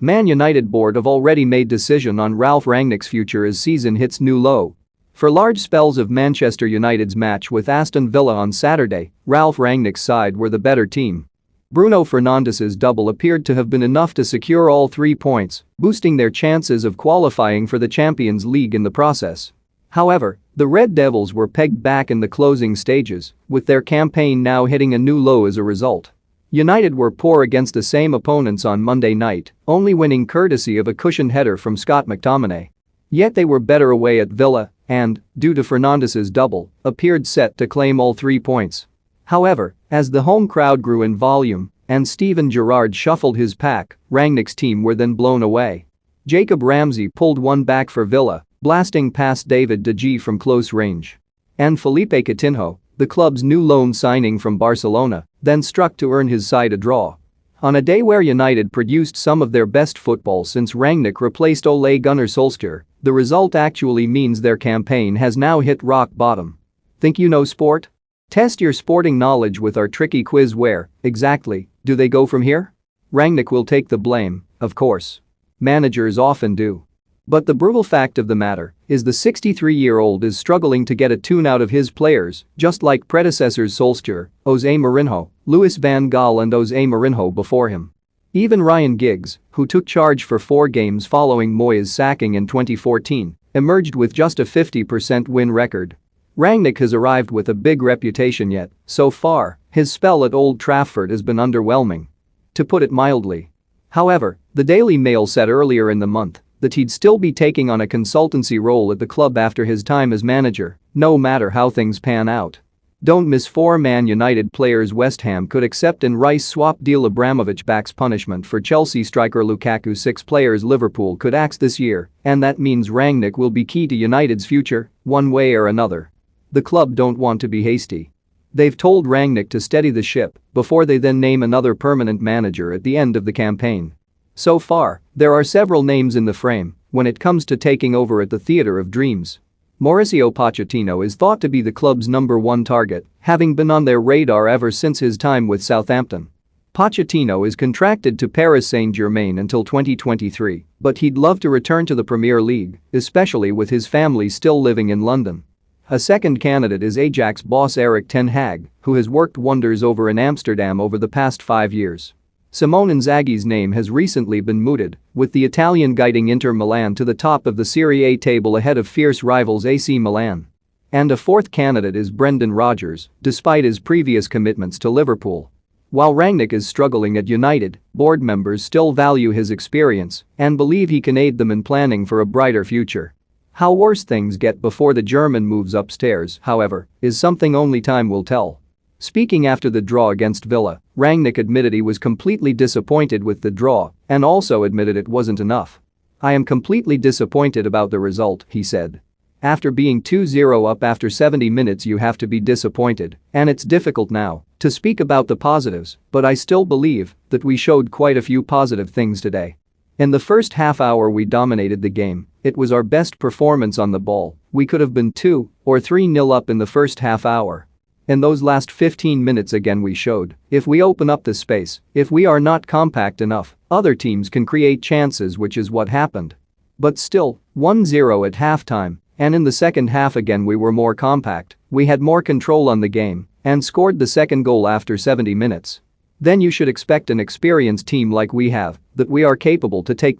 Man United board have already made decision on Ralf Rangnick's future as season hits new low. For large spells of Manchester United's match with Aston Villa on Saturday, Ralf Rangnick's side were the better team. Bruno Fernandes's double appeared to have been enough to secure all 3 points, boosting their chances of qualifying for the Champions League in the process. However, the Red Devils were pegged back in the closing stages, with their campaign now hitting a new low as a result. United were poor against the same opponents on Monday night, only winning courtesy of a cushioned header from Scott McTominay. Yet they were better away at Villa and, due to Fernandes's double, appeared set to claim all 3 points. However, as the home crowd grew in volume and Steven Gerrard shuffled his pack, Rangnick's team were then blown away. Jacob Ramsey pulled one back for Villa, blasting past David De Gea from close range. And Felipe Coutinho, the club's new loan signing from Barcelona, then struck to earn his side a draw. On a day where United produced some of their best football since Rangnick replaced Ole Gunnar Solskjaer, the result actually means their campaign has now hit rock bottom. Think you know sport? Test your sporting knowledge with our tricky quiz. Where, exactly, do they go from here? Rangnick will take the blame, of course. Managers often do. But the brutal fact of the matter is the 63-year-old is struggling to get a tune out of his players, just like predecessors Solskjaer, Jose Mourinho, Luis van Gaal and Jose Mourinho before him. Even Ryan Giggs, who took charge for 4 games following Moyes' sacking in 2014, emerged with just a 50% win record. Rangnick has arrived with a big reputation yet, so far, his spell at Old Trafford has been underwhelming, to put it mildly. However, the Daily Mail said earlier in the month that he'd still be taking on a consultancy role at the club after his time as manager, no matter how things pan out. Don't miss 4 Man United players West Ham could accept in Rice swap deal. Abramovich backs punishment for Chelsea striker Lukaku. 6 players Liverpool could axe this year, and that means Rangnick will be key to United's future, one way or another. The club don't want to be hasty. They've told Rangnick to steady the ship before they then name another permanent manager at the end of the campaign. So far, there are several names in the frame when it comes to taking over at the Theatre of Dreams. Mauricio Pochettino is thought to be the club's #1 target, having been on their radar ever since his time with Southampton. Pochettino is contracted to Paris Saint-Germain until 2023, but he'd love to return to the Premier League, especially with his family still living in London. A second candidate is Ajax boss Erik ten Hag, who has worked wonders over in Amsterdam over the past 5 years. Simone Inzaghi's name has recently been mooted, with the Italian guiding Inter Milan to the top of the Serie A table ahead of fierce rivals AC Milan. And a fourth candidate is Brendan Rodgers, despite his previous commitments to Liverpool. While Rangnick is struggling at United, board members still value his experience and believe he can aid them in planning for a brighter future. How worse things get before the German moves upstairs, however, is something only time will tell. Speaking after the draw against Villa, Rangnick admitted he was completely disappointed with the draw and also admitted it wasn't enough. "I am completely disappointed about the result," he said. "After being 2-0 up after 70 minutes you have to be disappointed, and it's difficult now to speak about the positives, but I still believe that we showed quite a few positive things today. In the first half hour we dominated the game, it was our best performance on the ball, we could have been 2 or 3-0 up in the first half hour. In those last 15 minutes again we showed, if we open up the space, if we are not compact enough, other teams can create chances, which is what happened. But still, 1-0 at halftime, and in the second half again we were more compact, we had more control on the game, and scored the second goal after 70 minutes. Then you should expect an experienced team like we have, that we are capable to take